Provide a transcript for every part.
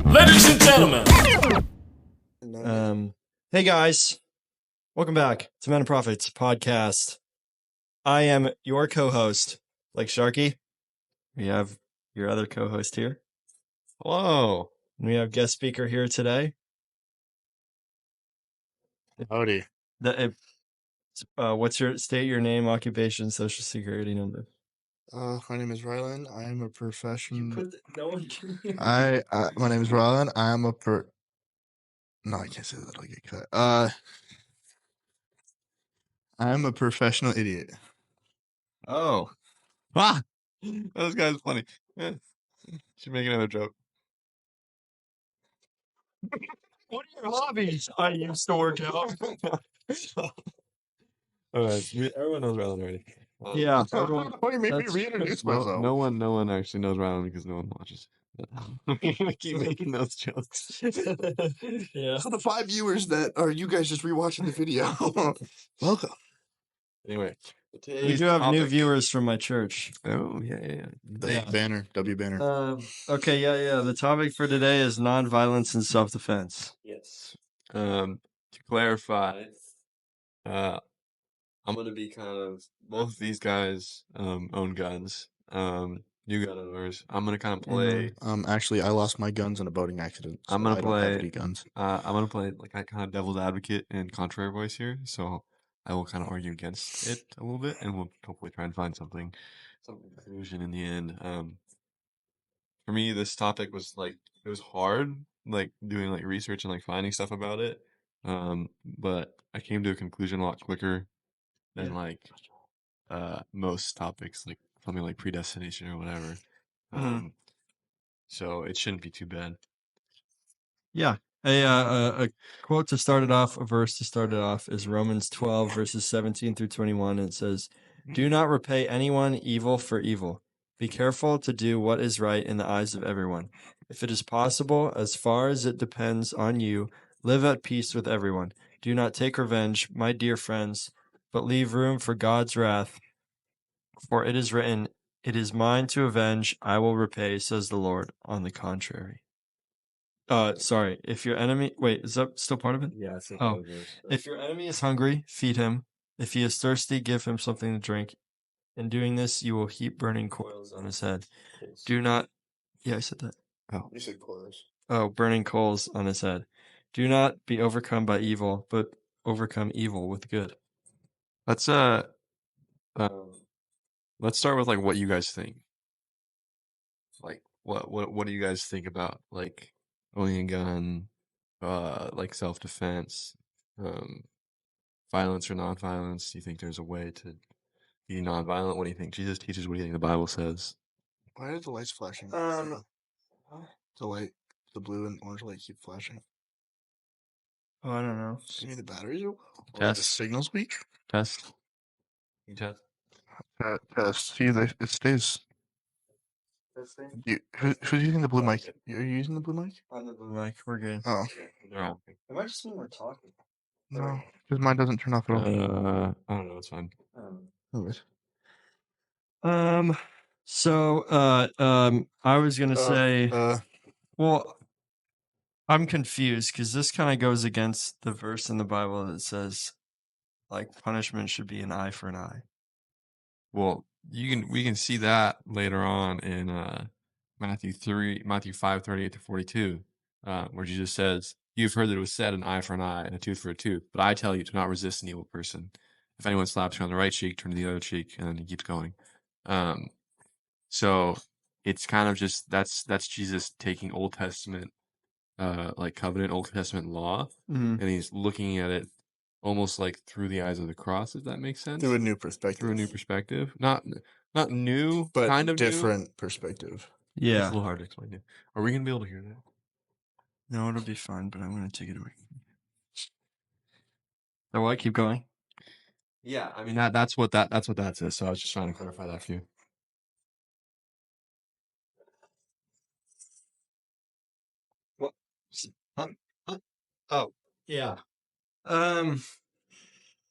Ladies and gentlemen. Hey guys, welcome back to Men and Prophets podcast. I am your co-host, blakesharkeyy. We have your other co-host here. Hello. And we have guest speaker here today. Howdy. What's your name, occupation, social security number? My name is Rylan. I am a professional. No one can hear. My name is Rylan. I am a No, I can't say that. I'll get cut. I am a professional idiot. Oh. Ah! That guy's funny. Yeah. Should make another joke. What are your hobbies? I used to work out. Alright, everyone knows Rylan already. Yeah. Why you made me reintroduce myself? No one actually knows Rylan because no one watches. I'm gonna keep making those jokes. Yeah. So the 5 viewers that are you guys just rewatching the video. Welcome. Anyway, We do have new viewers from my church. Oh, yeah. Banner. W banner. Okay, yeah. The topic for today is nonviolence and self-defense. Yes. To clarify, I'm gonna be kind of both of these guys own guns. You gun owners. I'm gonna kind of play. Actually, I lost my guns in a boating accident. So I'm gonna I play. don't have any guns. I'm gonna play like a kind of devil's advocate and contrary voice here. So I will kind of argue against it a little bit, and we'll hopefully try and find some conclusion in the end. For me, this topic was it was hard, like doing like research and like finding stuff about it. But I came to a conclusion a lot quicker than most topics, like something like predestination or whatever. So it shouldn't be too bad. Yeah. A quote to start it off, a verse to start it off is Romans 12, verses 17 through 21. And it says, "Do not repay anyone evil for evil. Be careful to do what is right in the eyes of everyone. If it is possible, as far as it depends on you, live at peace with everyone. Do not take revenge, my dear friends, but leave room for God's wrath. For it is written, 'It is mine to avenge, I will repay,' says the Lord. On the contrary." Sorry. If your enemy, wait, is that still part of it? Yeah, it's If your enemy is hungry, feed him. If he is thirsty, give him something to drink. In doing this, you will heap burning coals on his head. Do not, I said that. Oh, you said coils. Oh, burning coals on his head. Do not be overcome by evil, but overcome evil with good. Let's start with like what you guys think. Like what do you guys think about like owning a gun, like self-defense, violence or non-violence? Do you think there's a way to be non-violent? What do you think Jesus teaches? What do you think the Bible says? Why are the lights flashing? The blue and orange light keep flashing. Oh, I don't know. You mean the batteries are low? Or Test. the signal's weak? Test. You test. Test. See, it stays. Who's using the blue mic? Are you using the blue mic? On the blue mic, we're good. Oh. No. It might just mean we're talking. No, because mine doesn't turn off at all. I don't know. It's fine. Anyways. So, I was gonna say, well, I'm confused because this kind of goes against the verse in the Bible that says, like, punishment should be an eye for an eye. Well, we can see that later on in Matthew 5:38 to 42, where Jesus says, "You've heard that it was said, an eye for an eye and a tooth for a tooth. But I tell you, do not resist an evil person. If anyone slaps you on the right cheek, turn to the other cheek," and then he keeps going. So it's kind of just that's Jesus taking Old Testament, like covenant Old Testament law, and he's looking at it almost like through the eyes of the cross, if that makes sense. Through a new perspective. Not new, but kind of different new. Perspective. Yeah. It's a little hard to explain it. Are we gonna be able to hear that? No, it'll be fine, but I'm gonna take it away. So what? Keep going. Yeah, I mean that's what that says. So I was just trying to clarify that for you. What? Oh, yeah.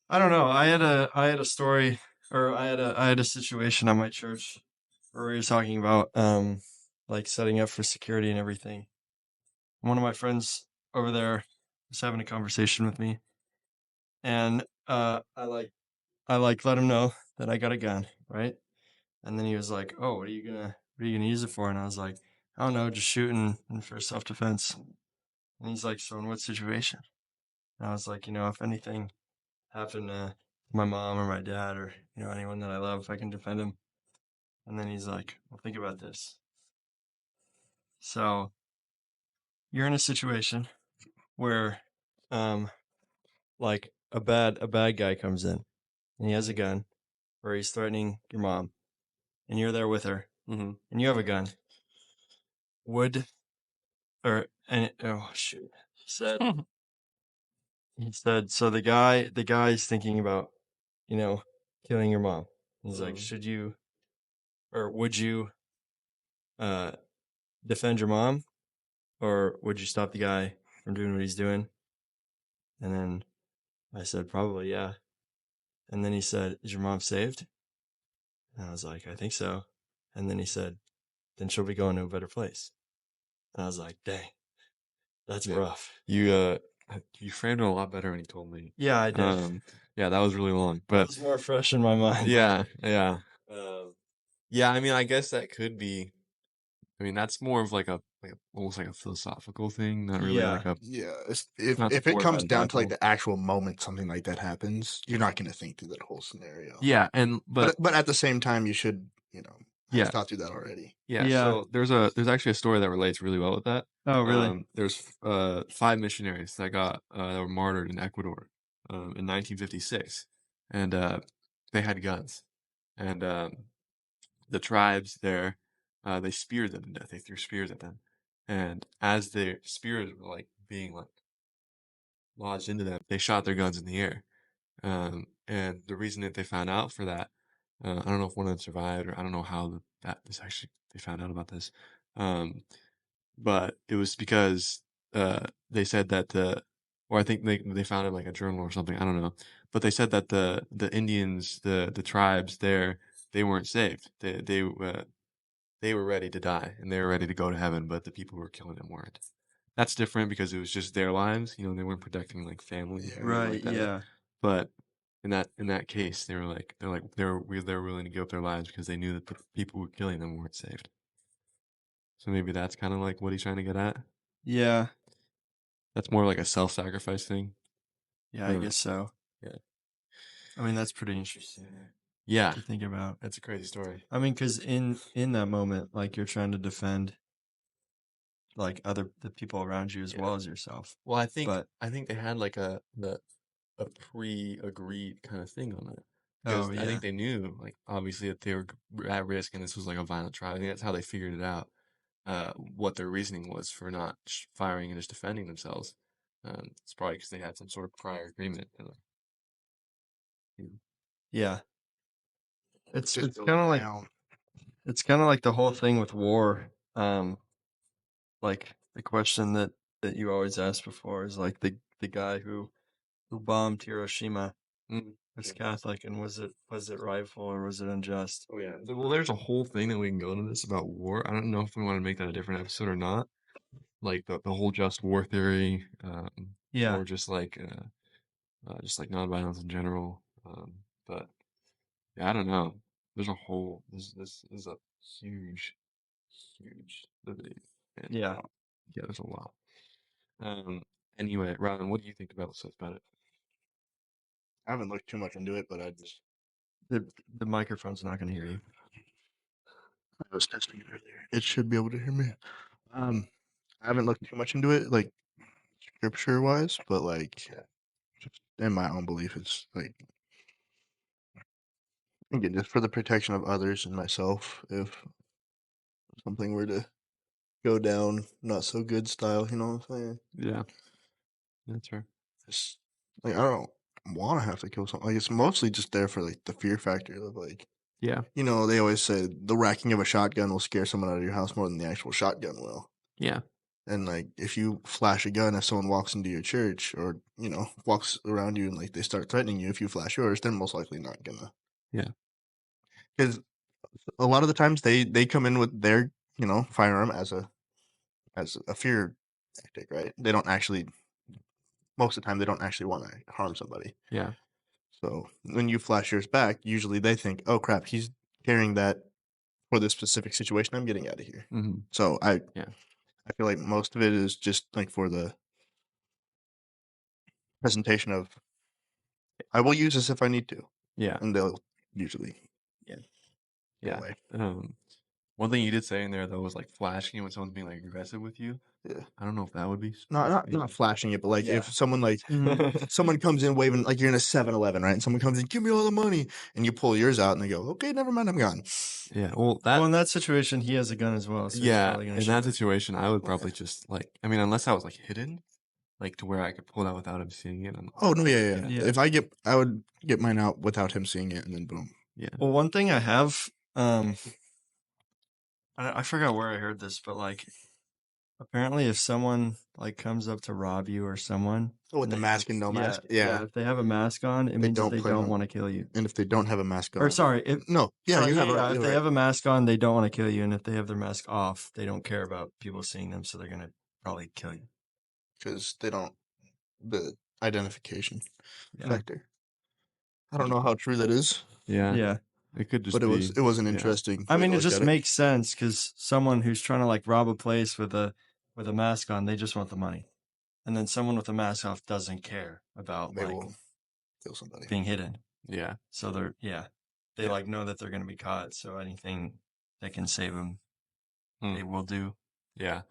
I don't know. I had a story, or I had a situation at my church where we were talking about like setting up for security and everything. one of my friends over there was having a conversation with me, and I let him know that I got a gun, right? And then he was like, "Oh, what are you gonna use it for?" And I was like, "I don't know, just shooting and for self-defense." And he's like, "So in what situation?" And I was like, if anything happened to my mom or my dad or anyone that I love, I can defend him." And then he's like, "Well, think about this. So you're in a situation where, like a bad guy comes in and he has a gun, or he's threatening your mom, and you're there with her, Mm-hmm. and you have a gun. Would oh shoot, he said so the guy's thinking about killing your mom. He's like, should you or would you uh defend your mom, or would you stop the guy from doing what he's doing? And then I said, probably, yeah. And then he said, is your mom saved? And I was like, I think so. And then he said, then she'll be going to a better place. And I was like, dang, that's rough. You framed it a lot better when you told me. Yeah, I did. Yeah, that was really long, but it's more fresh in my mind. yeah. Yeah, I mean, I guess that could be. I mean, that's more of like almost like a philosophical thing, not really like a. Yeah, not if it support comes that down to like battle. the actual moment something like that happens, you're not going to think through that whole scenario. Yeah, but at the same time, you should have Yeah. thought through that already. Yeah, Yeah. so there's actually a story that relates really well with that. Oh, really? There's 5 missionaries that were martyred in Ecuador in 1956, and they had guns, and the tribes there they speared them to death. They threw spears at them, and as their spears were like being like lodged into them, they shot their guns in the air. And the reason that they found out for that, I don't know if one of them survived, or I don't know how that this actually they found out about this. But it was because they said that or I think they found it like a journal or something. I don't know, but they said that the Indians, the tribes there, they weren't saved. They were ready to die and they were ready to go to heaven, but the people who were killing them weren't. That's different because it was just their lives. They weren't protecting like family, or anything like that. Yeah. But in that case, they were willing to give up their lives because they knew that the people who were killing them weren't saved. So maybe that's kind of like what he's trying to get at. Yeah. That's more like a self-sacrifice thing. Yeah, I guess so. Yeah. I mean, that's pretty interesting Yeah, to think about. that's a crazy story. I mean, because in that moment, like, you're trying to defend like the people around you as well as yourself. Well, I think But they had like a pre-agreed kind of thing on it. Because I think they knew, like, obviously that they were at risk and this was like a violent trial. I think that's how they figured it out. What their reasoning was for not firing and just defending themselves. It's probably because they had some sort of prior agreement. yeah, it's Just kind of like down. it's kind of like the whole thing with war. Like the question that you always ask before is like the guy who bombed Hiroshima was Catholic, and was it rightful or was it unjust? Oh yeah. Well, there's a whole thing that we can go into this about war. I don't know if we want to make that a different episode or not. Like the whole just war theory, Yeah. or just like nonviolence in general. But yeah, I don't know. There's a whole this is a huge debate. And, Yeah. yeah, there's a lot. Anyway, Robin, what do you think about it? I haven't looked too much into it, but The microphone's not going to hear you. I was testing it earlier. It should be able to hear me. I haven't looked too much into it, like scripture wise, but like just in my own belief, it's like again just for the protection of others and myself. If something were to go down not so good style, you know what I'm saying? Yeah, that's fair. Just like I don't want to have to kill something. Like it's mostly just there for like the fear factor of like. Yeah. They always say the racking of a shotgun will scare someone out of your house more than the actual shotgun will. Yeah. And like if you flash a gun, if someone walks into your church or walks around you and like they start threatening you, if you flash yours, they're most likely not gonna. Yeah. Because a lot of the times they come in with their firearm as a fear tactic, right? They don't actually. Most of the time, they don't actually want to harm somebody. Yeah. So when you flash yours back, usually they think, "Oh crap, he's carrying that for this specific situation. I'm getting out of here." Mm-hmm. So I Yeah. feel like most of it is just like for the presentation of, I will use this if I need to, Yeah. and they'll usually Yeah. get Yeah. away. One thing you did say in there though was like flashing when someone's being like aggressive with you. Yeah, I don't know if that would be not flashing it, but like Yeah. if someone like Mhm. someone comes in waving, like you're in a 7-Eleven, right? And someone comes in, give me all the money, and you pull yours out, and they go, okay, never mind, I'm gone. Yeah. Well, that. Well, in that situation, he has a gun as well, so he's Yeah. probably gonna In shoot that back. situation, I would probably just like. I mean, unless I was like hidden, like to where I could pull it out without him seeing it. Oh no, yeah. Yeah. If I would get mine out without him seeing it, and then boom. Yeah. Well, one thing I have, I forgot where I heard this, but like, apparently, if someone like comes up to rob you or someone, Oh, with and the they mask have- and no mask? yeah, Yeah. if they have a mask on, it means that don't they plan don't on- want to kill you. And if they don't have a mask on, Or sorry, if no, yeah, sorry, you have if you're they right. have a mask on, they don't want to kill you, and if they have their mask off, they don't care about people seeing them, so they're gonna probably kill you. Because they don't the identification Yeah. factor. I don't know how true that is, Yeah. Yeah. It could just but it was an yeah. interesting. I way mean, to it look just at it. makes sense because someone who's trying to like rob a place with a mask on, they just want the money, and then someone with a mask off doesn't care about They like will kill somebody. being hidden. Yeah. So they're they Yeah. like know that they're gonna be caught. So anything that can save them, they will do. Yeah.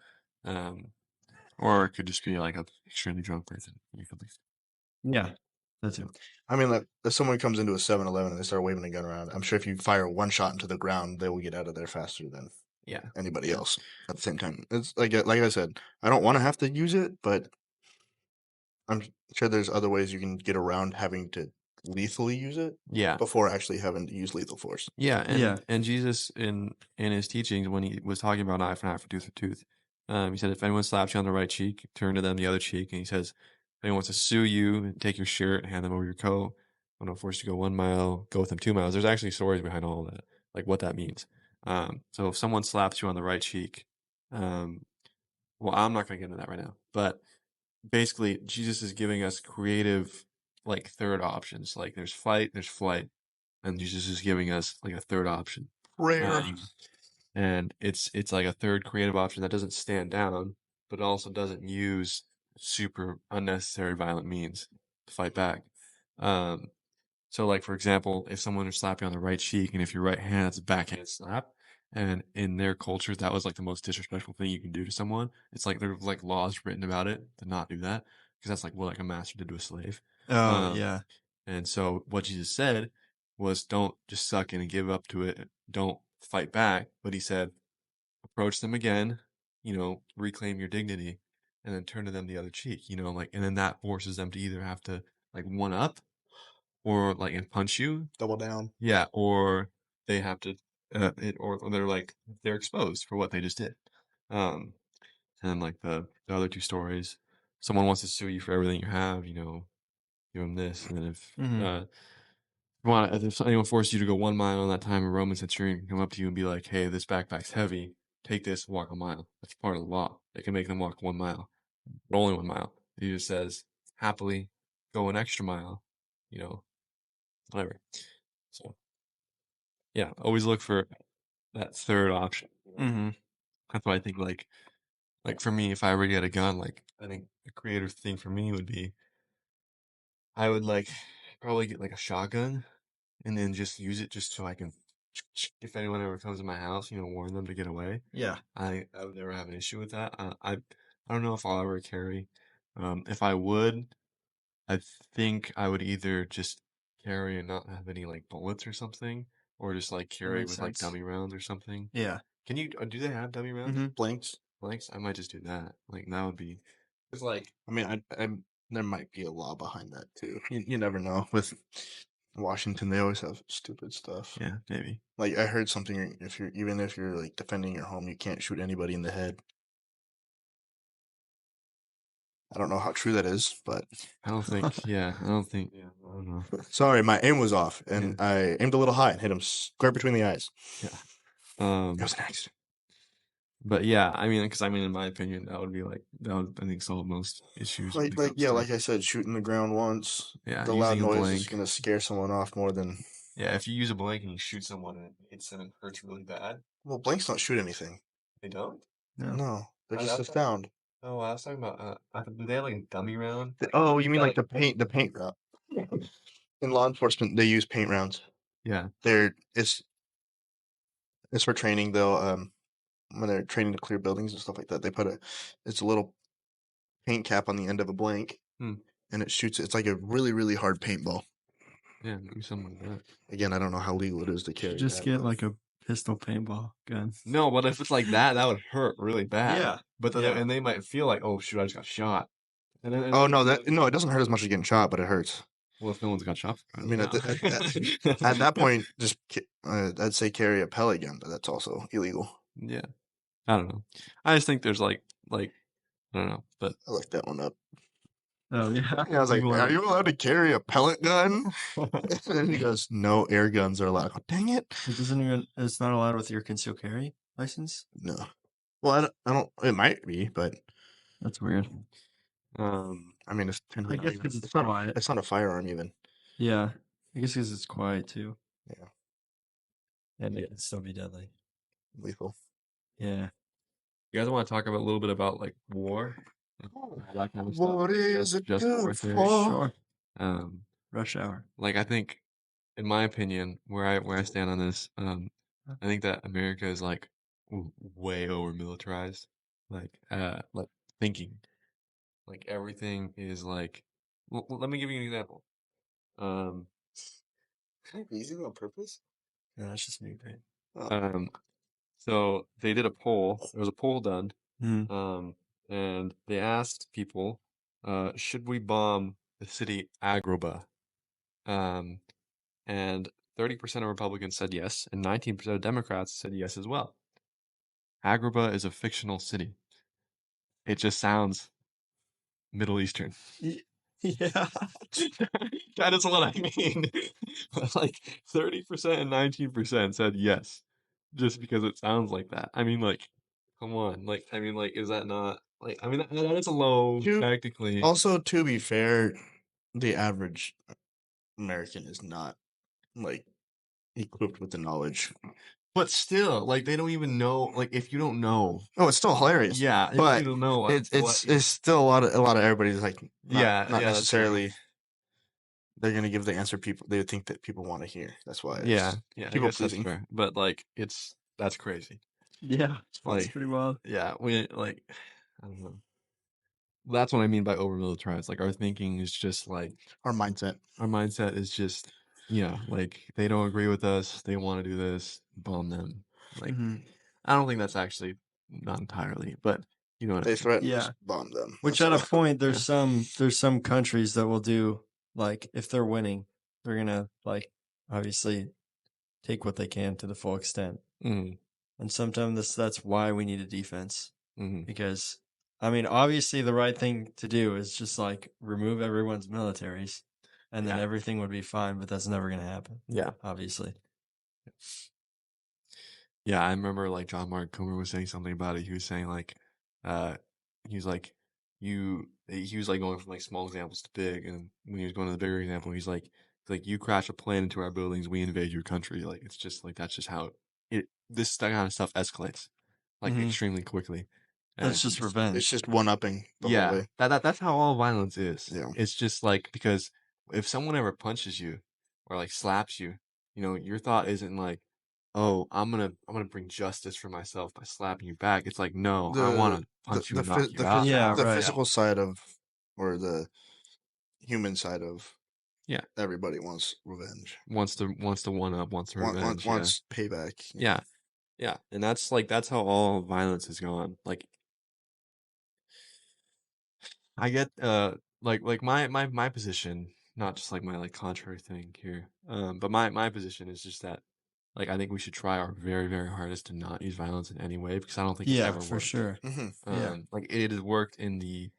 Or it could just be like a extremely drunk person. You could leave. Yeah, that's it. I mean, like if someone comes into a 7-Eleven and they start waving a gun around, I'm sure if you fire one shot into the ground, they will get out of there faster than Yeah. anybody else at the same time. It's like I said, I don't want to have to use it, but I'm sure there's other ways you can get around having to lethally use it Yeah. before actually having to use lethal force. Yeah. And Yeah. and Jesus in his teachings when he was talking about eye for eye, for tooth, he said if anyone slaps you on the right cheek, turn to them the other cheek. And he says, if anyone wants to sue you, take your shirt and hand them over your coat. When I'm forced to go 1 mile, go with them 2 miles. There's actually stories behind all of that, like what that means. So if someone slaps you on the right cheek, well, I'm not going to get into that right now, but basically Jesus is giving us creative, like third options. Like there's fight, there's flight, and Jesus is giving us like a third option. Prayer. And it's like a third creative option that doesn't stand down, but also doesn't use super unnecessary violent means to fight back. So like for example, if someone was slapping you on the right cheek, and if your right hand, it's a backhand slap, and in their culture that was like the most disrespectful thing you can do to someone. It's like there's like laws written about it to not do that because that's like what like a master did to a slave. Oh yeah. And so what Jesus said was don't just suck in and give up to it. Don't fight back. But he said, approach them again, reclaim your dignity, and then turn to them the other cheek, like, and then that forces them to either have to like one up or like and punch you. Double down. Yeah. Or they have to, or they're like, they're exposed for what they just did. And then like the other two stories, someone wants to sue you for everything you have, give them this. And then if anyone forced you to go 1 mile in that time, a Roman centurion can come up to you and be like, hey, this backpack's heavy. Take this, walk a mile. That's part of the law. They can make them walk 1 mile, but only 1 mile. He just says, happily go an extra mile, whatever. So, yeah, always look for that third option. Mm-hmm. That's why I think, like for me, if I already had a gun, like, I think the creative thing for me would be, I would, like, probably get, like, a shotgun and then just use it just so I can, if anyone ever comes to my house, warn them to get away. Yeah. I would never have an issue with that. I don't know if I'll ever carry. If I would, I think I would either just carry and not have any like bullets or something, or just like carry makes with like sense. dummy rounds or something. Yeah. Can you? Do they have dummy rounds? Mhm. Blanks. Blanks? I might just do that. Like that would be. It's like I mean, there might be a law behind that too. You never know. With Washington, they always have stupid stuff. yeah, maybe. Like I heard something. If you're like defending your home, you can't shoot anybody in the head. I don't know how true that is, but I don't think. Yeah, I don't think. Yeah, I don't know. sorry, my aim was off, and I aimed a little high and hit him square between the eyes. Yeah. It was an accident. But yeah, I mean, because in my opinion, that would I think solve most issues. when it comes like to- I said, shooting the ground once. Yeah, The loud using a noise is blank. gonna scare someone off more than. Yeah, if you use a blank and you shoot someone and it hits them and hurts really bad, Well, blanks don't shoot anything. they don't. No, they're I just a thought- sound. Oh, I was talking about. Do they have like a dummy round? Oh, you mean like the paint round? In law enforcement, they use paint rounds. Yeah. It's for training though. When they're training to clear buildings and stuff like that, they put it's a little paint cap on the end of a blank, and it shoots. It's like a really, really hard paintball. Yeah, maybe something like that. Again, I don't know how legal it is to You carry. should just that, get but- like a pistol paintball gun. No, but if it's like that, that would hurt really bad. Yeah, But then, yeah. and they might feel like, oh shoot, I just got shot. And then, Oh no, it doesn't hurt as much as getting shot, but it hurts. Well, if no one's got shot, I mean, at that point, just I'd say carry a pellet gun, but that's also illegal. yeah, I don't know. I just think there's like I don't know, but I looked that one up. Oh yeah. Yeah, I was like, "Are you allowed to carry a pellet gun?" And then he goes, "No, air guns are allowed." I go, dang it! It's not allowed with your concealed carry license. No. Well, I don't. It might be, but That's weird. I mean, it's I guess because it's not. quiet. It's not a firearm even. Yeah, I guess because it's quiet too. Yeah. And it can still be deadly. Lethal. Yeah. you guys want to talk about a little bit about like war? All that kind of stuff. What is it Just good war theory. for? Sure. Rush hour. Like I think, in my opinion, where I stand on this, I think that America is like way over militarized. Like thinking, like everything is like. Well, let me give you an example. Easy on purpose. No, that's just me, right? So they did a poll. There was a poll done. Mm. And they asked people, should we bomb the city Agrabah? And 30% of Republicans said yes, and 19% of Democrats said yes as well. Agrabah is a fictional city. It just sounds Middle Eastern. Yeah. That is what I mean. Like 30% and 19% said yes, just because it sounds like that. I mean, like, come on. Like, I mean, like, is that not like? I mean, that is a low technically. Also, to be fair, the average American is not like equipped with the knowledge. But still, like, they don't even know. Like, if you don't know, Oh, it's still hilarious. yeah, if but you don't know, it's still a lot of everybody's like not that's necessarily. They're gonna give the answer they think that people want to hear. That's why. Yeah, people I guess that's pleasing. fair. But like, that's crazy. Yeah. It's Like, pretty wild. yeah, we like, I don't know. That's what I mean by over militarized. Like, our thinking is just like Our mindset. Our mindset is just, like they don't agree with us. They want to do this. Bomb them. Like, I don't think that's actually not entirely, but you know what I They mean. threaten Yeah. to bomb them. Which That's at a all. point, there's some countries that will do, like, if they're winning, they're gonna, like, obviously take what they can to the full extent. Mhm. And sometimes that's why we need a defense. Mhm. Because, I mean, obviously the right thing to do is just like remove everyone's militaries, and then Yeah. everything would be fine. But that's never gonna happen. Yeah. Obviously. Yeah, I remember like John Mark Comer was saying something about it. He was saying like, he was like, he was like going from like small examples to big, and when he was going to the bigger example, he's like you crash a plane into our buildings, we invade your country. Like it's just like that's just how that kind of stuff escalates, like extremely quickly. And That's just revenge. It's just one upping the whole way. That's how all violence is. Yeah. It's just like because if someone ever punches you or like slaps you, your thought isn't like, oh, I'm gonna bring justice for myself by slapping you back. It's like, no, I want to punch you and knock you out. Yeah, the right. physical side of, or the human side of, Yeah. Everybody wants revenge. Wants to one up, wants to revenge. Wants payback. Yeah. Yeah. And that's how all violence has gone. Like I get like my position, not just like my like contrary thing here. But my position is just that like I think we should try our very, very hardest to not use violence in any way because I don't think it's ever for worked. sure. Like it has worked in the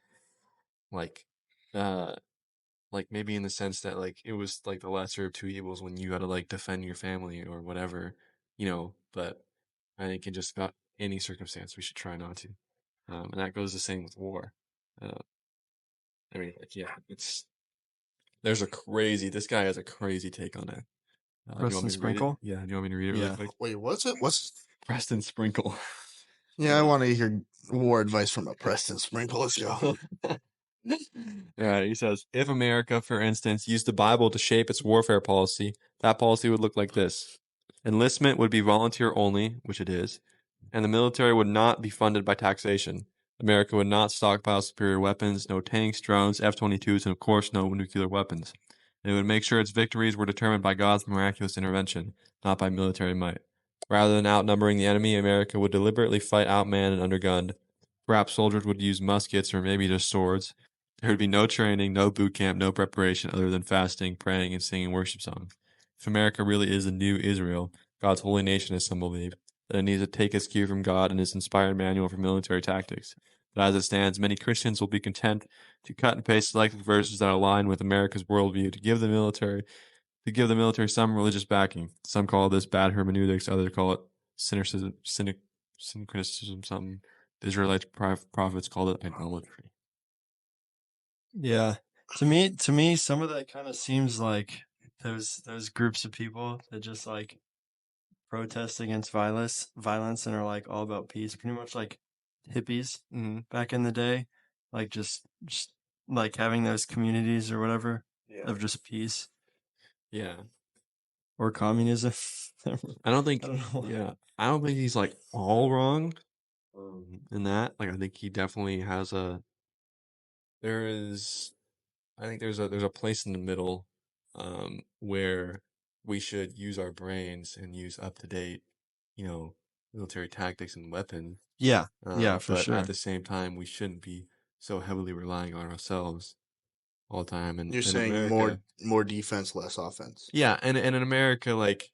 like maybe in the sense that like it was like the lesser of two evils when you got to like defend your family or whatever, but I think any circumstance, we should try not to. And that goes the same with war. I mean, like, yeah, this guy has a crazy take on it. You want Preston me to read it? Sprinkle? Yeah, do you want me to read it really Yeah. quick? Wait, what's it? What's? Preston Sprinkle. Yeah, I want to hear war advice from a Preston Sprinkle. Let's go. Yeah, he says, if America, for instance, used the Bible to shape its warfare policy, that policy would look like this. Enlistment would be volunteer only, which it is, and the military would not be funded by taxation. America would not stockpile superior weapons, no tanks, drones, F-22s, and of course no nuclear weapons. And it would make sure its victories were determined by God's miraculous intervention, not by military might. Rather than outnumbering the enemy, America would deliberately fight outmanned and undergunned. Perhaps soldiers would use muskets or maybe just swords. There would be no training, no boot camp, no preparation other than fasting, praying, and singing worship songs. If America really is the new Israel, God's holy nation, as some believe, then it needs to take its cue from God and his inspired manual for military tactics. But as it stands, many Christians will be content to cut and paste selected verses that align with America's worldview to give the military some religious backing. Some call this bad hermeneutics, others call it syncretism, something. The Israelite prophets called it idolatry. Yeah. To me, some of that kind of seems like those groups of people that just like protest against violence and are like all about peace, pretty much like hippies back in the day, like just like having those communities or whatever of just peace Yeah. or communism. I don't think, I don't know. yeah, I don't think he's like all wrong in that. Like, I think he definitely has I think there's a place in the middle, where we should use our brains and use up to date, military tactics and weapons. Yeah, for But sure. at the same time, we shouldn't be so heavily relying on ourselves all the time. And You're in saying America, more defense, less offense. yeah, and in America, like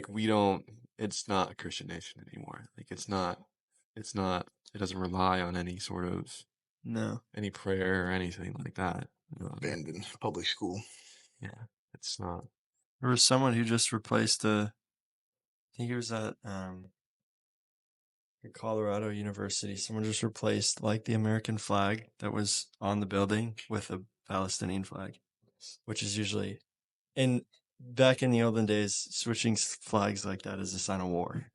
we don't. It's not a Christian nation anymore. Like it's not. It doesn't rely on any sort of any prayer or anything like that. Abandoned public school. Yeah, it's not. There was someone who just replaced I think it was at Colorado University. Someone just replaced like the American flag that was on the building with a Palestinian flag, which is usually back in the olden days, switching flags like that is a sign of war,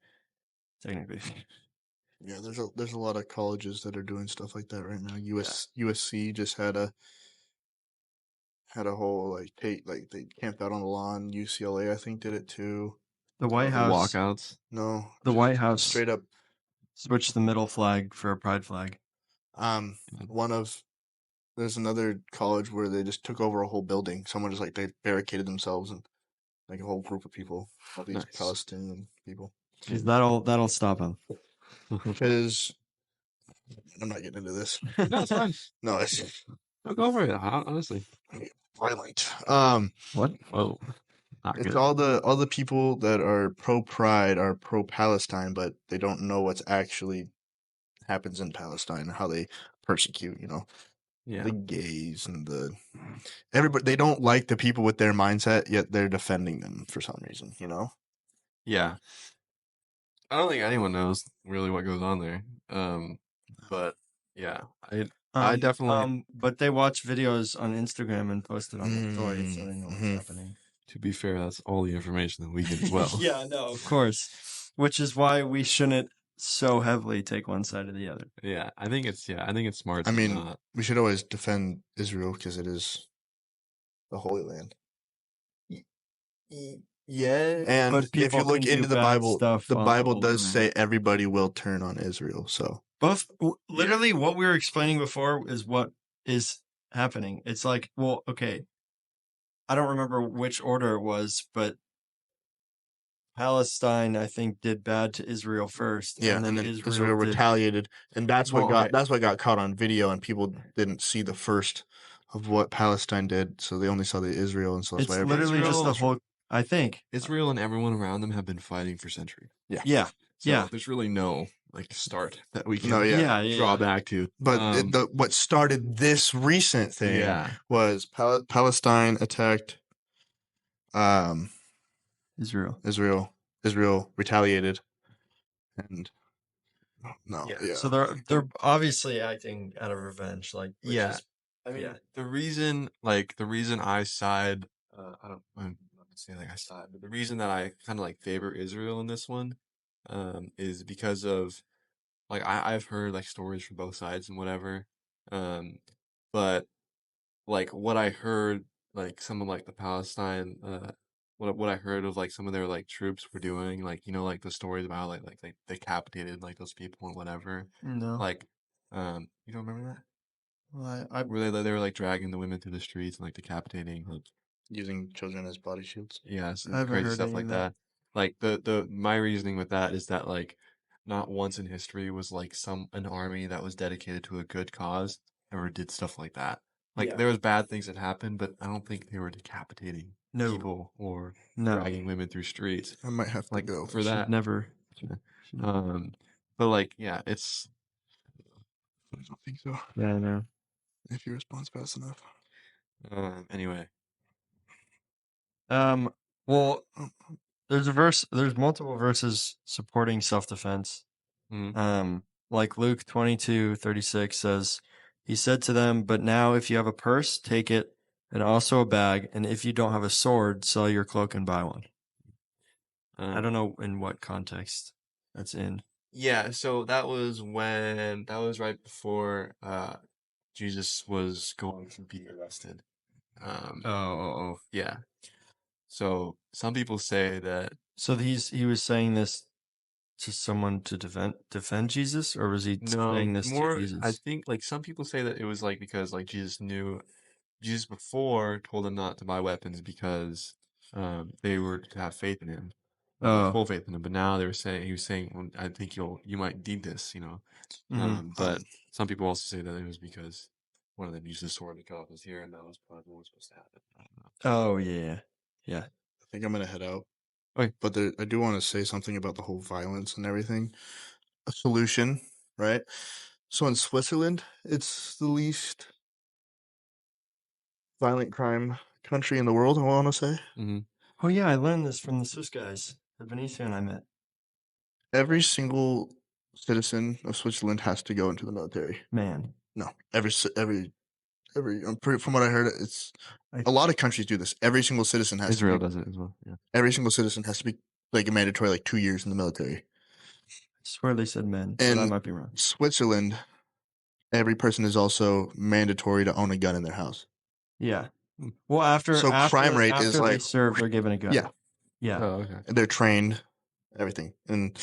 technically. Yeah, there's a lot of colleges that are doing stuff like that right now. USC just had a whole they camped out on the lawn. UCLA I think did it too. The White House walkouts. No, the White House straight up switched the middle flag for a pride flag. There's another college where they just took over a whole building. Someone just they barricaded themselves and like a whole group of people, all these Palestinian people. That'll stop them. Because I'm not getting into this. No, it's fine. No, it's I'll go for it. Honestly, violent. what? Oh, it's good. all the people that are pro pride are pro Palestine, but they don't know what's actually happens in Palestine, how they persecute. The gays and everybody. They don't like the people with their mindset, yet they're defending them for some reason. Yeah. I don't think anyone knows really what goes on there. But yeah, I definitely. But they watch videos on Instagram and post it on their stories, so they know what's happening. To be fair, that's all the information that we get as well. Yeah, no, of course. Which is why we shouldn't so heavily take one side or the other. Yeah, I think it's smart. I mean, we should always defend Israel because it is the Holy Land. Yeah, and if you look into the Bible, the Bible does say everybody will turn on Israel. So literally what we were explaining before is what is happening. It's like, well, okay, I don't remember which order it was, but Palestine, I think, did bad to Israel first. Yeah, and then Israel retaliated, and that's what got caught on video, and people didn't see the first of what Palestine did, so they only saw the Israel, and so that's why literally just the whole. I think Israel and everyone around them have been fighting for centuries. Yeah. So there's really no start that we can draw back to. But what started this recent thing was Palestine attacked Israel retaliated, and No, Yeah. yeah. So they're obviously acting out of revenge, like which Yeah. is I mean, yeah. the reason I side, I'm not to say like I side, but the reason that I kind of like favor Israel in this one, is because of like I've heard like stories from both sides and whatever, um, but like what I heard, like some of like the Palestine, what I heard of like some of their like troops were doing, like like the stories about like they decapitated like those people and whatever, No. like, you don't remember that? Well, I Where they were like dragging the women through the streets and like decapitating, like Using children as body shields. yeah, I haven't crazy heard stuff any like of that. that. Like the my reasoning with that is that like not once in history was like an army that was dedicated to a good cause ever did stuff like that. Like Yeah. there was bad things that happened, but I don't think they were decapitating No. people or No. dragging women through streets. I might have to Like go. for Should that, never. but like yeah, it's I don't think so. Yeah, I know. If you respond fast enough. anyway. Well, there's multiple verses supporting self-defense. Mhm. Like Luke 22:36 says, he said to them, "But now if you have a purse, take it, and also a bag, and if you don't have a sword, sell your cloak and buy one." I don't know in what context that's in. Yeah, so that was right before Jesus was going to be arrested. Yeah. So some people say that So he was saying this to someone to defend Jesus, or was he saying this to I Jesus? think like some people say that it was like because like Jesus before told them not to buy weapons because they were to have faith in him, Oh. full faith in him. But now he was saying, well, I think you might need this, But some people also say that it was because one of them used the sword to cut off his ear, and that was probably what was supposed to happen. I don't know. Oh yeah. Yeah. I think I'm gonna head out. Okay. But I do want to say something about the whole violence and everything. A solution, right? So in Switzerland, it's the least violent crime country in the world, I want to say. Mm-hmm. Oh yeah, I learned this from the Swiss guys, the Venetian I met. Every single citizen of Switzerland has to go into the military. Man. No, every from what I heard, it's a lot of countries do this. Every single citizen has Israel to be, does it as well. Yeah. every single citizen has to be like a mandatory like 2 years in the military. I swear they said men, but I In might be wrong. Switzerland, every person is also mandatory to own a gun in their house. Yeah. Well, after crime rate is they like serve, they're given a gun. yeah, Yeah. Oh, okay. they're trained, everything, and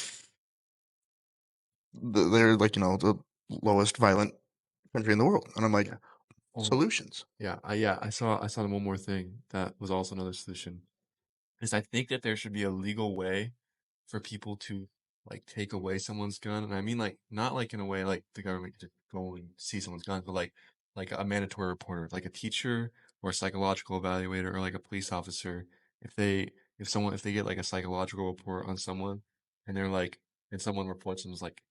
they're like the lowest violent country in the world. And I'm like, solutions. Yeah, I saw one more thing that was also another solution. Is I think that there should be a legal way for people to like take away someone's gun, and I mean like not like in a way like the government could just go and see someone's gun, but like a mandatory reporter, like a teacher or a psychological evaluator or like a police officer. If they get like a psychological report on someone, and they're like, and someone reports them as like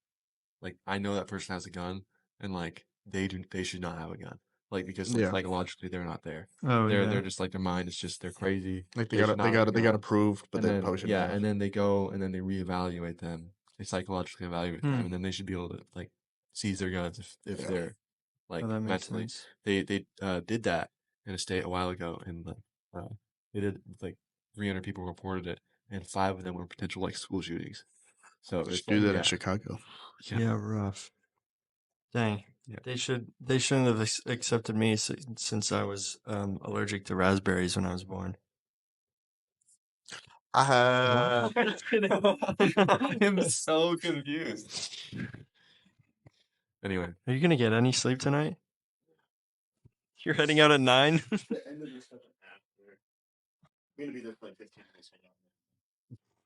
I know that person has a gun, and like they should not have a gun. Like because like Yeah. psychologically they're not there. Oh They're yeah. just like their mind is just they're crazy. Like they should not have a got gun. approved, but And they then probably shouldn't have. and then they go and then they reevaluate them. They psychologically evaluate them, Hmm. and then they should be able to like seize their guns if Yeah. they're like Oh, that makes mentally. sense. They did that in a state a while ago, and they did like 300 people reported it, and 5 of them were potential like school shootings. So Just it's do like, that yeah. in Chicago. Yeah, rough. Dang. Yeah. They shouldn't have accepted me since I was allergic to raspberries when I was born. I am so confused. Anyway, Are you gonna get any sleep tonight? You're heading out at 9. We're gonna be there for like 15 minutes.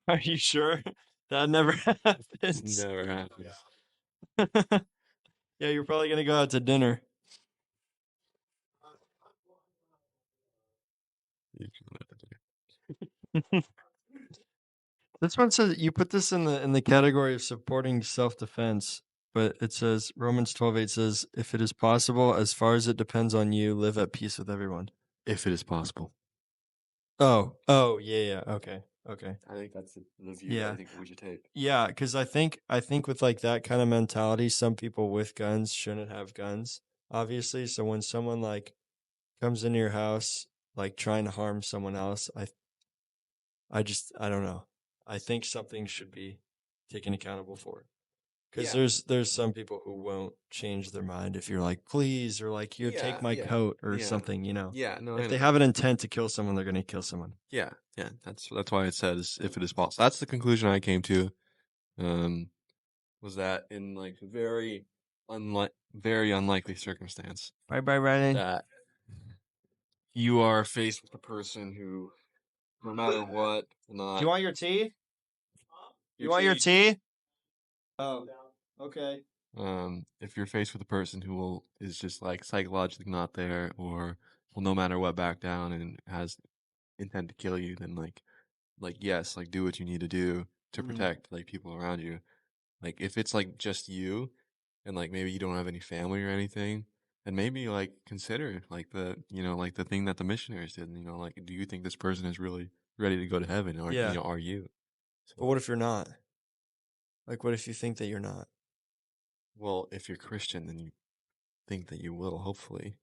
Are you sure? That never happens. never happens. Yeah, you're probably gonna go out to dinner. This one says you put this in the category of supporting self-defense, but it says Romans 12:8 says, "If it is possible, as far as it depends on you, live at peace with everyone." If it is possible. Oh, yeah, okay. Okay. I think that's the view Yeah. that I think we should take. Yeah, because I think with like that kind of mentality, some people with guns shouldn't have guns, obviously. So when someone like comes into your house like trying to harm someone else, I don't know. I think something should be taken accountable for. Because Yeah. there's some people who won't change their mind if you're like, please, or like, here, take my coat or yeah, something, you know. yeah. No, I If they know. have an intent to kill someone, they're gonna kill someone. Yeah, yeah. That's why it says if it is possible. That's the conclusion I came to. Was that in like very unlikely circumstance Bye bye, Riley. that you are faced with a person who, no matter what, will Do not. you want your tea? Your You want your tea. tea? Oh, okay. If you're faced with a person who is just like psychologically not there, or will no matter what back down and has intent to kill you, then like yes, like do what you need to do to Mhm. protect like people around you. Like if it's like just you and like maybe you don't have any family or anything, then maybe like consider like like the thing that the missionaries did, like do you think this person is really ready to go to heaven, or Yeah. are you? But what if you're not? Like, what if you think that you're not? Well, if you're Christian, then you think that you will, hopefully.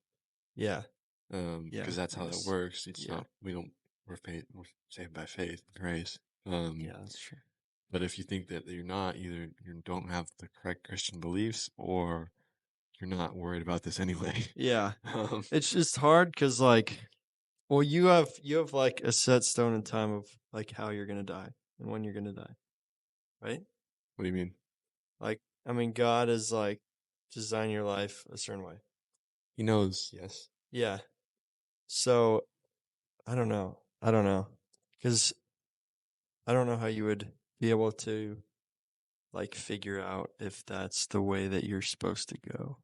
Yeah. Yeah, Because that's I how that guess. works. It's Yeah. not we're saved by faith and grace. Yeah, that's true. But if you think that you're not, either you don't have the correct Christian beliefs, or you're not worried about this anyway. Yeah. Um, It's just hard because, like, well, you have like a set stone in time of like how you're gonna die and when you're gonna die, right? what do you mean? Like, I mean, God is like design your life a certain way. He knows, yes. Yeah. So I don't know. Because I don't know how you would be able to like figure out if that's the way that you're supposed to go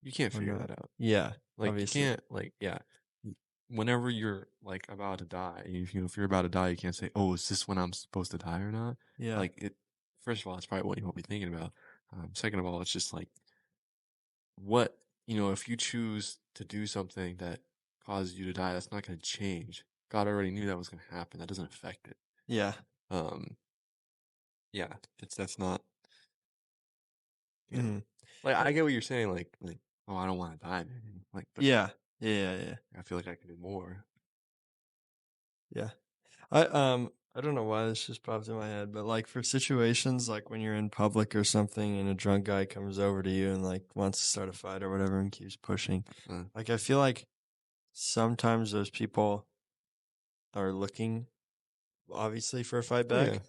You can't or figure not. that out. Yeah, Like you obviously. can't, like, yeah. Whenever you're like about to die, if you're about to die, you can't say, "Oh, is this when I'm supposed to die or not?" Yeah. Like it. First of all, it's probably what you won't be thinking about. Second of all, it's just like what if you choose to do something that causes you to die, that's not going to change. God already knew that was going to happen. That doesn't affect it. Yeah. Um, yeah, that's not. Mhm. Like I get what you're saying. Like oh, I don't want to die, man. Like, but Yeah. Yeah. I feel like I can do more. Yeah. I don't know why this just popped in my head, but like for situations like when you're in public or something and a drunk guy comes over to you and like wants to start a fight or whatever and keeps pushing. Like I feel like sometimes those people are looking obviously for a fight Oh, back, yeah.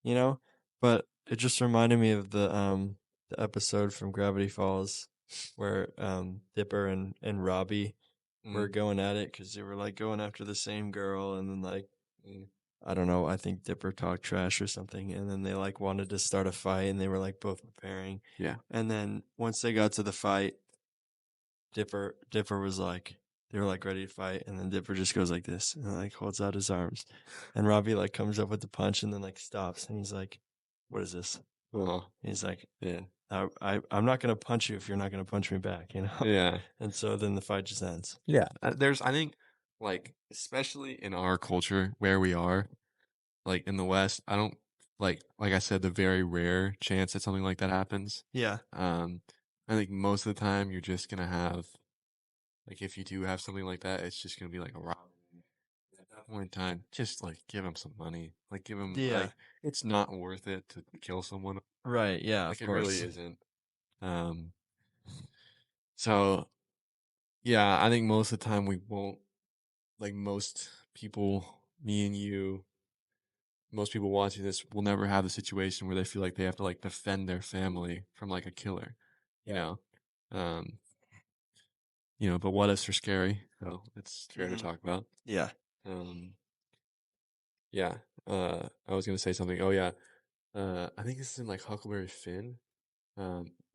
you know? But it just reminded me of the episode from Gravity Falls where Dipper and Robbie were going at it because they were like going after the same girl and then like I don't know, I think Dipper talked trash or something and then they like wanted to start a fight and they were like both preparing. Yeah. And then once they got to the fight, Dipper was like they were like ready to fight and then Dipper just goes like this and like holds out his arms. And Robbie like comes up with the punch and then like stops and he's like, what is this? Oh, He's like, yeah. I'm not gonna punch you if you're not gonna punch me back, you know? Yeah. And so then the fight just ends. Yeah. I think, like, especially in our culture where we are, like in the West, I don't like I said, the very rare chance that something like that happens. Yeah. I think most of the time you're just gonna have, like, if you do have something like that, it's just gonna be like a robbery. At that point in time, just like give him some money. Like give him Yeah. like it's not worth it to kill someone. Right, yeah, Like of it really course. isn't. So yeah, I think most of the time we won't, like most people, me and you, most people watching this will never have the situation where they feel like they have to like defend their family from like a killer, you know. Um, but what ifs are scary, so it's fair to talk about. Yeah. Um, yeah. I was gonna say something. Oh yeah. I think this is in like Huckleberry Finn.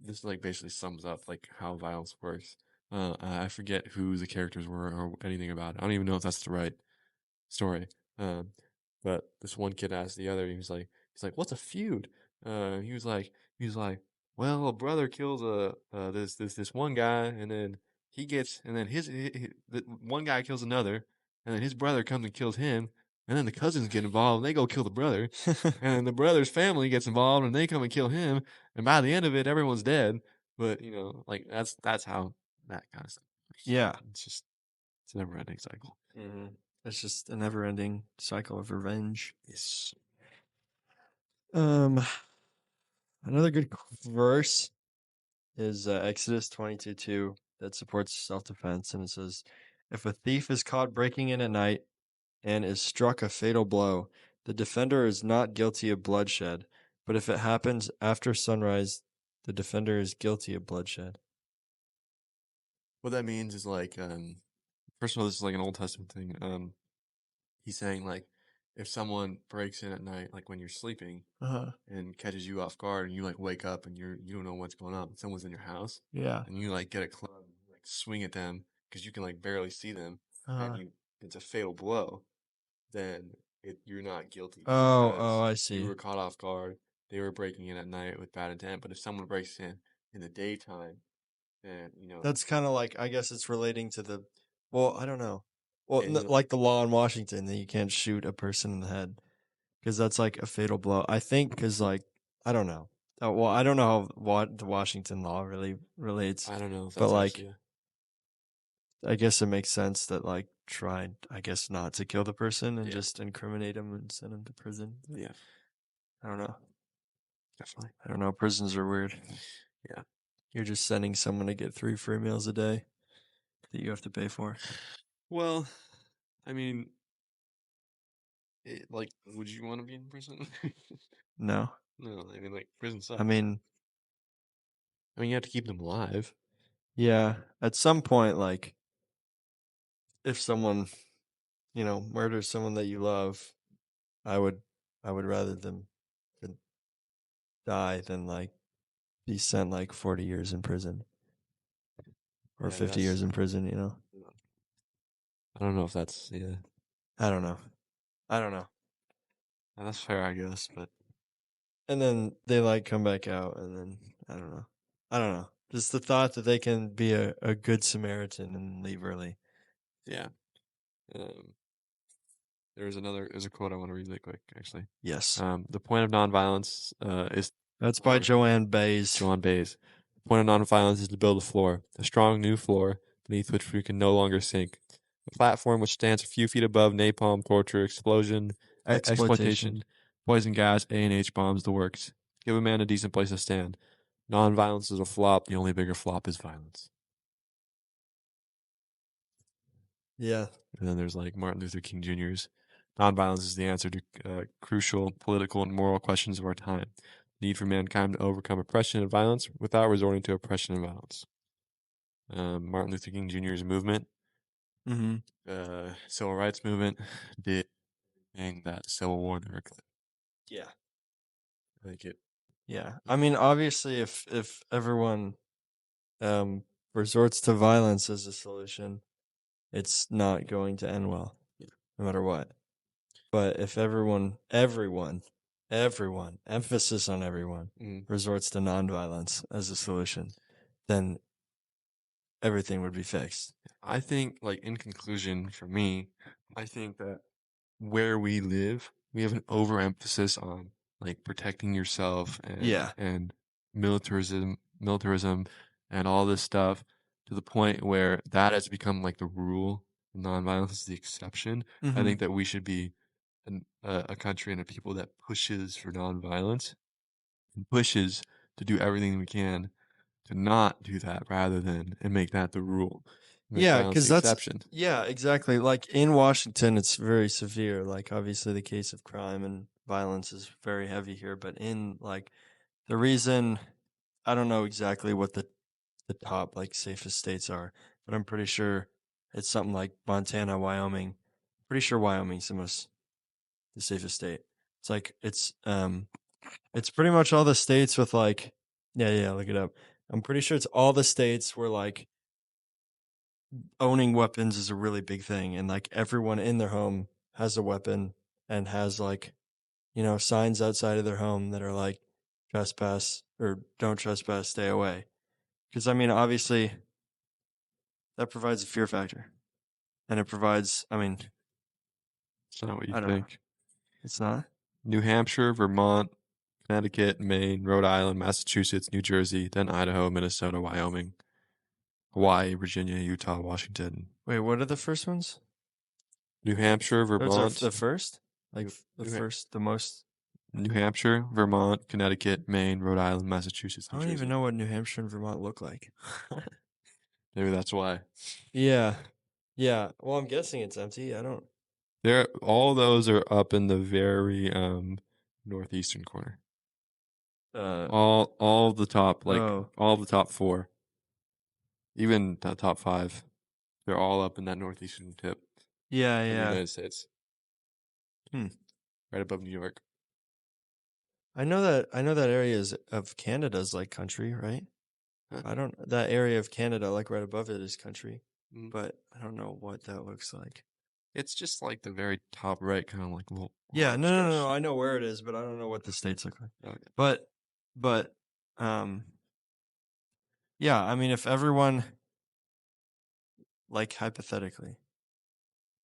This like basically sums up like how violence works. I forget who the characters were or anything about it. I don't even know if that's the right story. But this one kid asked the other, he's like, "What's a feud?" He was like, "Well, a brother kills this one guy, and then he gets, and then the one guy kills another, and then his brother comes and kills him, and then the cousins get involved and they go kill the brother, and then the brother's family gets involved and they come and kill him, and by the end of it, everyone's dead. But like that's how that kind of stuff works. Yeah. It's a never-ending cycle. Mm-hmm. It's just a never-ending cycle of revenge. Yes. Another good verse is Exodus 22:2 that supports self-defense, and it says, "If a thief is caught breaking in at night and is struck a fatal blow, the defender is not guilty of bloodshed, but if it happens after sunrise, the defender is guilty of bloodshed." What that means is like, first of all, this is like an Old Testament thing. He's saying like, if someone breaks in at night, like when you're sleeping, and catches you off guard, and you like wake up and you don't know what's going on, but someone's in your house, Yeah. and you like get a club, and, like swing at them because you can like barely see them, and it's a fatal blow, then you're not guilty. Oh, because I see. You were caught off guard. They were breaking in at night with bad intent. But if someone breaks in the daytime, then That's kind of like, I guess it's relating to the, well, I don't know. Well, Yeah, like the law in Washington that you can't shoot a person in the head because that's like a fatal blow. I think because like, I don't know. Well, I don't know how what the Washington law really relates, I don't know if but that's like, actually I guess it makes sense that like try, I guess, not to kill the person and Yeah. just incriminate him and send him to prison. yeah, I don't know. definitely. I don't know. Prisons are weird. Yeah. You're just sending someone to get 3 free meals a day that you have to pay for. Well, I mean, like, would you want to be in prison? No. No, I mean, like, prison sucks. I mean, you have to keep them alive. yeah, at some point, like, if someone, murders someone that you love, I would rather them than die than like be sent like 40 years in prison or Yeah, 50 years in prison. I don't know if that's I don't know. that's fair, I guess, but And then they like come back out, and then I don't know. Just the thought that they can be a good Samaritan and leave early. yeah. There's a quote I want to read really quick, actually. Yes. The point of nonviolence is That's by Joanne Baez. Joanne Baez. The point of nonviolence is to build a floor, a strong new floor beneath which we can no longer sink. A platform which stands a few feet above napalm, torture, exploitation, poison gas, A&H bombs, the works. Give a man a decent place to stand. Nonviolence is a flop. The only bigger flop is violence. Yeah. And then there's like Martin Luther King Jr.'s. Nonviolence is the answer to crucial political and moral questions of our time. The need for mankind to overcome oppression and violence without resorting to oppression and violence. Martin Luther King Jr.'s movement, Mm-hmm. civil rights movement, did everything that the Civil War never could. Yeah. Like it. Yeah. I mean, obviously, if everyone resorts to violence as a solution, it's not going to end well, no matter what. But if everyone, emphasis on everyone, resorts to nonviolence as a solution, then everything would be fixed. I think, like, in conclusion, for me, I think that where we live, we have an overemphasis on like protecting yourself and militarism and all this stuff to the point where that has become like the rule. Nonviolence is the exception. I think that we should be a country and a people that pushes for nonviolence and pushes to do everything we can to not do that rather than and make that the rule. Yeah, because that's yeah, exactly. Like in Washington, it's very severe. Like obviously, the case of crime and violence is very heavy here. But in like the reason, I don't know exactly what the top like safest states are, but I'm pretty sure it's something like Montana, Wyoming. Pretty sure Wyoming's the safest state. It's like it's pretty much all the states with like yeah, look it up. I'm pretty sure it's all the states where like owning weapons is a really big thing, and like everyone in their home has a weapon and has like signs outside of their home that are like trespass or don't trespass, stay away. Because I mean, obviously, that provides a fear factor, and it provides. I mean, It's not what you I don't know. think. It's not. New Hampshire, Vermont, Connecticut, Maine, Rhode Island, Massachusetts, New Jersey, then Idaho, Minnesota, Wyoming, Hawaii, Virginia, Utah, Washington. Wait, what are the first ones? New Hampshire, Those are Vermont, the first? Like New- the New Ha- first, the most. New Hampshire, Vermont, Connecticut, Maine, Rhode Island, Massachusetts, I New don't Jersey. even know what New Hampshire and Vermont look like. Maybe that's why. Yeah. Yeah. Well, I'm guessing it's empty. I don't. All those are up in the very northeastern corner. All the top, like Oh. all the top 4, even the top 5, they're all up in that northeastern tip Yeah, of the yeah. United States. Hmm. Right above New York. I know that area is of Canada's like country, right? Huh. I don't that area of Canada, like right above it, is country, Mm. but I don't know what that looks like. It's just like the very top right, kind of like a little. Yeah, orange no, stretch. I know where it is, but I don't know what the states look like. Okay. But, yeah, I mean, if everyone, like hypothetically,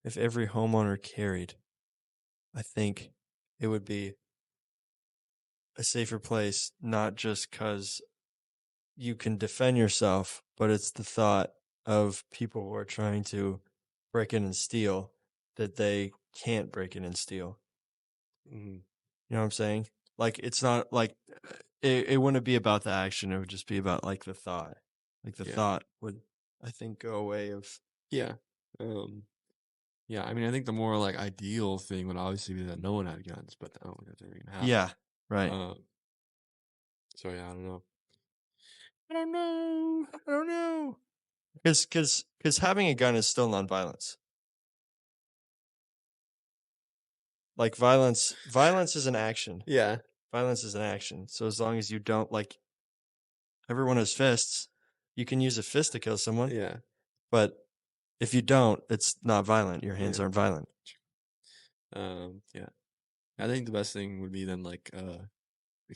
if every homeowner carried, I think it would be a safer place, not just because you can defend yourself, but it's the thought of people who are trying to break in and steal that they can't break in and steal. Mm. You know what I'm saying? Like, it's not like it wouldn't be about the action. It would just be about like the thought. Like the Yeah. thought would, I think, go away of. Yeah. Yeah, I mean, I think the more like ideal thing would obviously be that no one had guns, but I don't think that's ever gonna happen. Yeah, right. So yeah, I don't know. I don't know. Because having a gun is still nonviolence. Like violence is an action. Yeah. Violence is an action. So as long as you don't, like, everyone has fists, you can use a fist to kill someone. Yeah. But if you don't, it's not violent. Your hands Yeah. aren't violent. Yeah. I think the best thing would be then like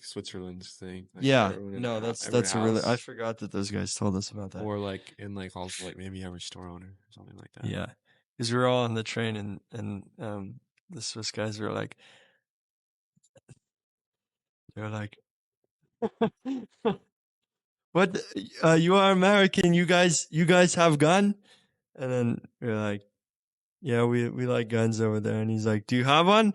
Switzerland's thing. Like Yeah. everyone in No, a that's every a really. I house, forgot that those guys told us about that. or like in like also like maybe every store owner or something like that. Yeah, because we were all on the train and the Swiss guys were like, they're like, what? You are American. You guys have gun? And then we're like, yeah, we like guns over there. And he's like, do you have one?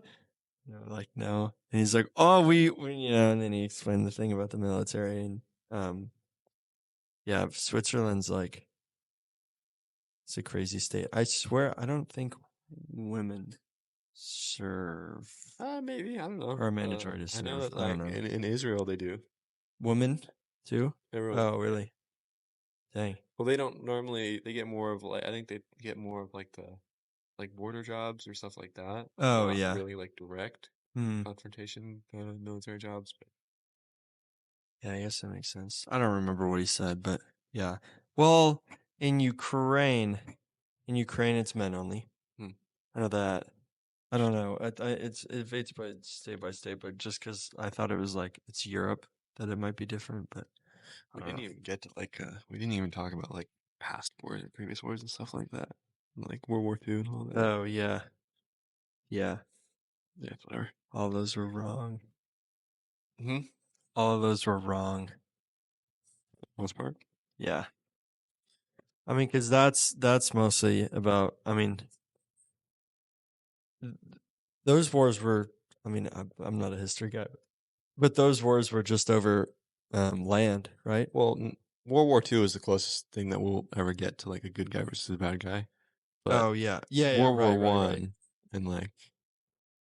And we're like, no. And he's like, oh, we and then he explained the thing about the military and yeah, Switzerland's like, it's a crazy state. I swear, I don't think women serve. Maybe I don't know. Or mandatory to serve. I know that I don't like know. in Israel they do. Women too? Everyone. Oh, really? Dang. Well, they don't normally. They get more of like I think they get more of like the like border jobs or stuff like that. Oh, Not yeah. really like direct confrontation military jobs. But Yeah, I guess that makes sense. I don't remember what he said, but yeah. Well, in Ukraine, it's men only. I know that. I don't know. It varies by state, but just because I thought it was like it's Europe that it might be different, but we didn't even get to like we didn't even talk about like past wars and previous wars and stuff like that, like World War II and all that. Oh yeah, yeah, whatever. All those were wrong. Hmm. All of those were wrong. Most part. Yeah. I mean, because that's mostly about. I mean, those wars were. I mean, I'm not a history guy, but those wars were just over land, right? Well, World War II is the closest thing that we'll ever get to like a good guy versus a bad guy. But oh yeah, World War right. One and like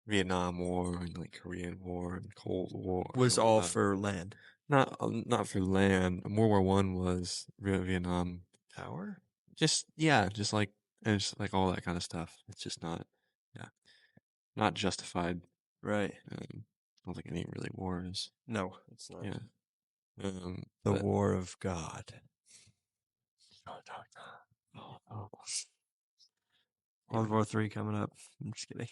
Vietnam War and like Korean War and Cold War was all for land. Not for land. World War One was Vietnam Tower. Just like all that kind of stuff. It's just not justified. Right. I don't think any really war is. No, it's not. Yeah. The war of God. World War III coming up. I'm just kidding.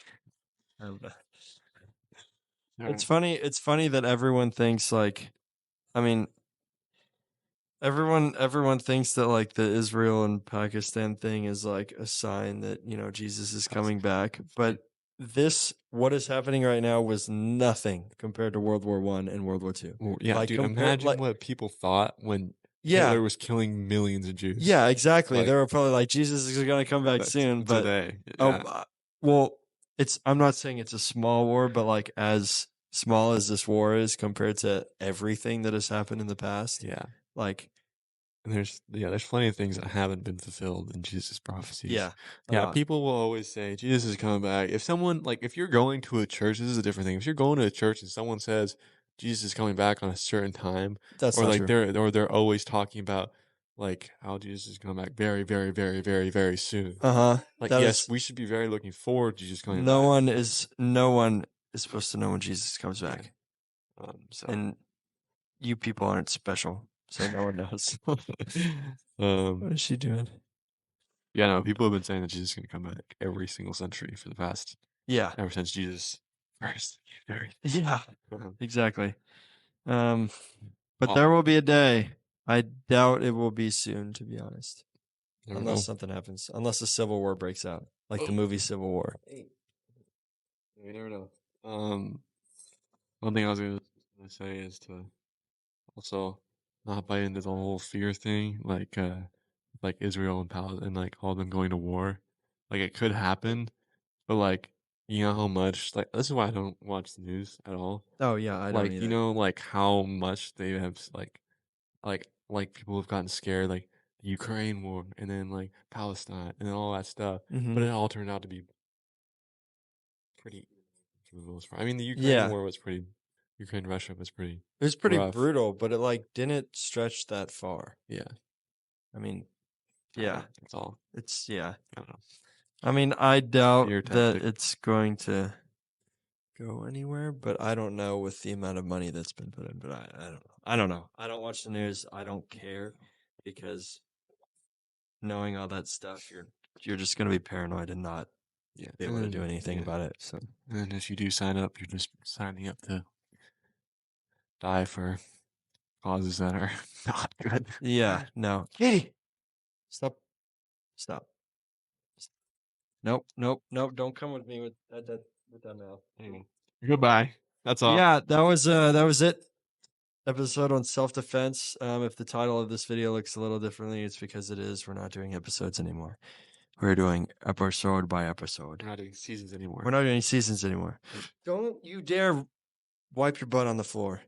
It's funny. It's funny that everyone thinks like, I mean, everyone thinks that like the Israel and Pakistan thing is like a sign that Jesus is coming back, but what is happening right now was nothing compared to World War I and World War II. Well, yeah, Like, dude, imagine what people thought when Hitler was killing millions of Jews. Yeah, exactly. Like, they were probably like, Jesus is going to come back soon. But today, well, I'm not saying it's a small war, but like as small as this war is compared to everything that has happened in the past. Yeah. Like, and there's plenty of things that haven't been fulfilled in Jesus' prophecies. Yeah. Yeah, people will always say Jesus is coming back. If someone, like, if you're going to a church, this is a different thing. If you're going to a church and someone says Jesus is coming back on a certain time, That's or not like true. they're always talking about like how Jesus is coming back very, very, very, very, very soon. Like, yes, we should be very looking forward to Jesus coming back. No one is supposed to know when Jesus comes back. So And you people aren't special, so no one knows. What is she doing? Yeah, no, people have been saying that Jesus is going to come back every single century for the past. Yeah. Ever since Jesus first. Yeah. Exactly. But there will be a day. I doubt it will be soon, to be honest. Unless something happens. Unless a civil war breaks out, like the movie Civil War. You never know. One thing I was gonna say is to also not buy into the whole fear thing, like Israel and Palestine, and like all them going to war. Like, it could happen, but like, you know how much, like, this is why I don't watch the news at all. Oh yeah, I don't Like, either. you know, like how much they have like people have gotten scared, like the Ukraine war and then like Palestine and then all that stuff. But it all turned out to be pretty for the most part. I mean, the Ukraine war was pretty. Ukraine-Russia was pretty. It was pretty rough. brutal, but it like didn't stretch that far. Yeah. I mean, yeah. That's all. It's I don't know. I mean, I doubt Fear that tactic. it's going to go anywhere, but I don't know with the amount of money that's been put in. But I don't know. I don't know. I don't watch the news. I don't care because knowing all that stuff, you're just gonna be paranoid and not be able to do anything about it. So, and if you do sign up, you're just signing up to die for causes that are not good. Yeah, no, Katie, stop. Nope. Don't come with me with that mouth. Goodbye. That's all. Yeah, that was it. Episode on self-defense. If the title of this video looks a little differently, it's because it is. We're not doing episodes anymore. We're doing episode by episode. We're not doing seasons anymore. We're not doing seasons anymore. Don't you dare wipe your butt on the floor.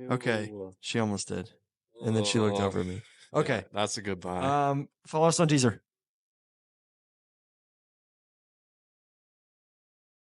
Okay. She almost did. And then she looked over at me. Okay. Yeah, that's a goodbye. Follow us on Teaser.